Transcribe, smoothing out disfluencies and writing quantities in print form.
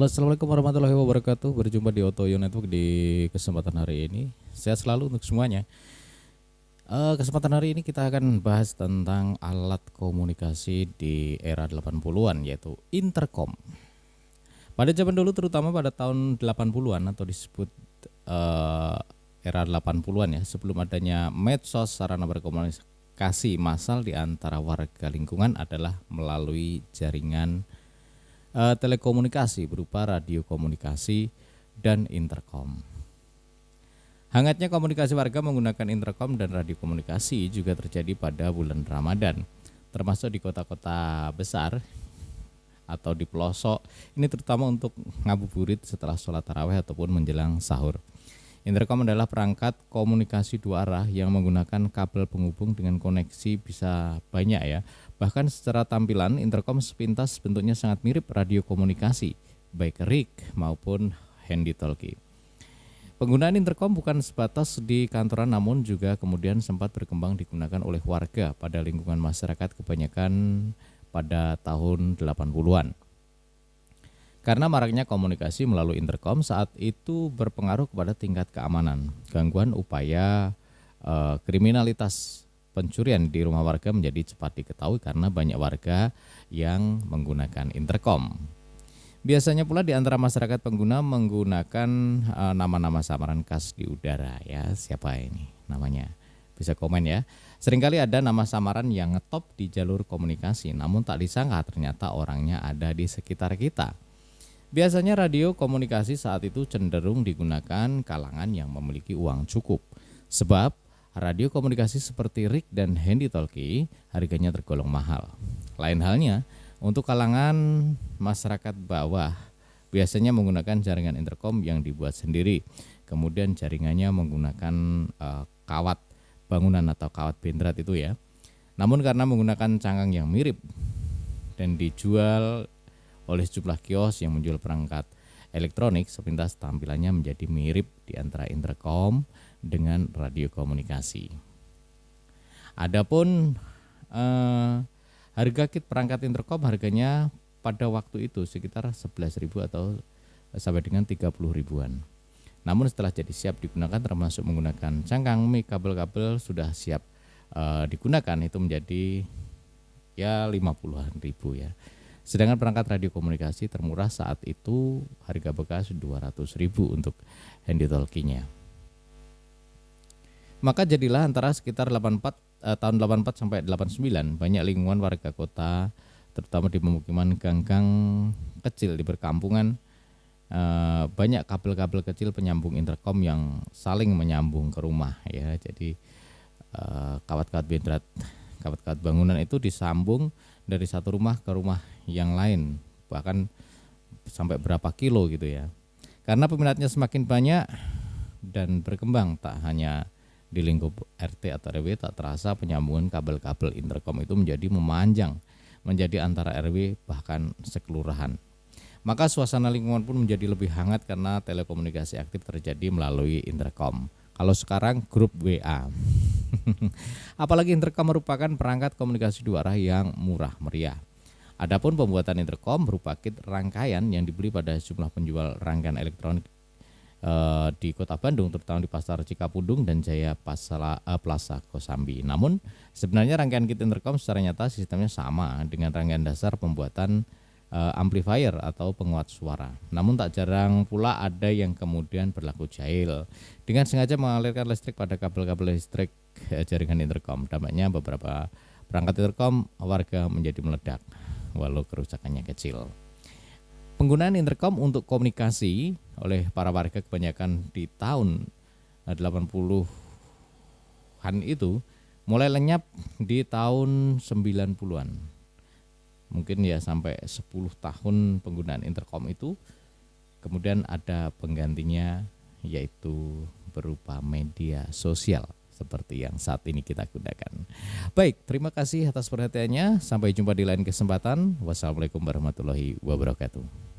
Halo, assalamualaikum warahmatullahi wabarakatuh. Berjumpa di Otoyo Network di kesempatan hari ini. Sehat selalu untuk semuanya. Kesempatan hari ini kita akan bahas tentang alat komunikasi di era 80-an, yaitu intercom. Pada zaman dulu, terutama pada tahun 80-an atau disebut era 80-an ya, sebelum adanya medsos, sarana berkomunikasi massal di antara warga lingkungan adalah melalui jaringan telekomunikasi berupa radio komunikasi dan intercom. Hangatnya komunikasi warga menggunakan intercom dan radio komunikasi juga terjadi pada bulan Ramadan, termasuk di kota-kota besar atau di pelosok. Ini terutama untuk ngabuburit setelah sholat tarawih ataupun menjelang sahur. Intercom adalah perangkat komunikasi dua arah yang menggunakan kabel penghubung dengan koneksi bisa banyak ya. Bahkan secara tampilan intercom sepintas bentuknya sangat mirip radio komunikasi, baik RIC maupun handy talkie. Penggunaan intercom bukan sebatas di kantoran namun juga kemudian sempat berkembang digunakan oleh warga pada lingkungan masyarakat kebanyakan pada tahun 80-an. Karena maraknya komunikasi melalui intercom saat itu berpengaruh kepada tingkat keamanan, gangguan upaya kriminalitas pencurian di rumah warga menjadi cepat diketahui karena banyak warga yang menggunakan intercom. Biasanya pula di antara masyarakat pengguna menggunakan nama-nama samaran khas di udara ya. Siapa ini namanya? Bisa komen ya. Seringkali ada nama samaran yang ngetop di jalur komunikasi namun tak disangka ternyata orangnya ada di sekitar kita. Biasanya radio komunikasi saat itu cenderung digunakan kalangan yang memiliki uang cukup. Sebab radio komunikasi seperti RIC dan handy talkie harganya tergolong mahal. Lain halnya untuk kalangan masyarakat bawah biasanya menggunakan jaringan intercom yang dibuat sendiri. Kemudian jaringannya menggunakan kawat bangunan atau kawat bendrat itu ya. Namun karena menggunakan cangkang yang mirip dan dijual oleh sejumlah kios yang menjual perangkat elektronik, sepintas tampilannya menjadi mirip di antara intercom dengan radio komunikasi. Adapun harga kit perangkat intercom harganya pada waktu itu sekitar 11.000 atau sampai dengan 30 ribuan. Namun setelah jadi siap digunakan termasuk menggunakan cangkang mic, kabel-kabel sudah siap digunakan itu menjadi ya 50-an ribu ya. Sedangkan perangkat radio komunikasi termurah saat itu harga bekas 200.000 untuk handy talkie-nya. Maka jadilah antara sekitar tahun 84 sampai 89 banyak lingkungan warga kota terutama di pemukiman gang-gang kecil di perkampungan banyak kabel-kabel kecil penyambung intercom yang saling menyambung ke rumah ya. Jadi kawat-kawat bendrat, kawat-kawat bangunan itu disambung dari satu rumah ke rumah yang lain bahkan sampai berapa kilo gitu ya. Karena peminatnya semakin banyak dan berkembang tak hanya di lingkup RT atau RW, tak terasa penyambungan kabel-kabel intercom itu menjadi memanjang menjadi antara RW bahkan sekelurahan. Maka suasana lingkungan pun menjadi lebih hangat karena telekomunikasi aktif terjadi melalui intercom. Kalau sekarang grup WA. Apalagi intercom merupakan perangkat komunikasi dua arah yang murah meriah. Adapun pembuatan intercom berupa kit rangkaian yang dibeli pada sejumlah penjual rangkaian elektronik di Kota Bandung, terutama di Pasar Cikapundung dan Jaya Plaza Kosambi. Namun sebenarnya rangkaian kit intercom secara nyata sistemnya sama dengan rangkaian dasar pembuatan amplifier atau penguat suara. Namun tak jarang pula ada yang kemudian berlaku jahil dengan sengaja mengalirkan listrik pada kabel-kabel listrik jaringan intercom. Dampaknya beberapa perangkat intercom warga menjadi meledak walau kerusakannya kecil. Penggunaan intercom untuk komunikasi oleh para warga kebanyakan di tahun 80-an itu mulai lenyap di tahun 90-an. Mungkin ya sampai 10 tahun penggunaan intercom itu kemudian ada penggantinya yaitu berupa media sosial seperti yang saat ini kita gunakan. Baik, terima kasih atas perhatiannya. Sampai jumpa di lain kesempatan. Wassalamualaikum warahmatullahi wabarakatuh.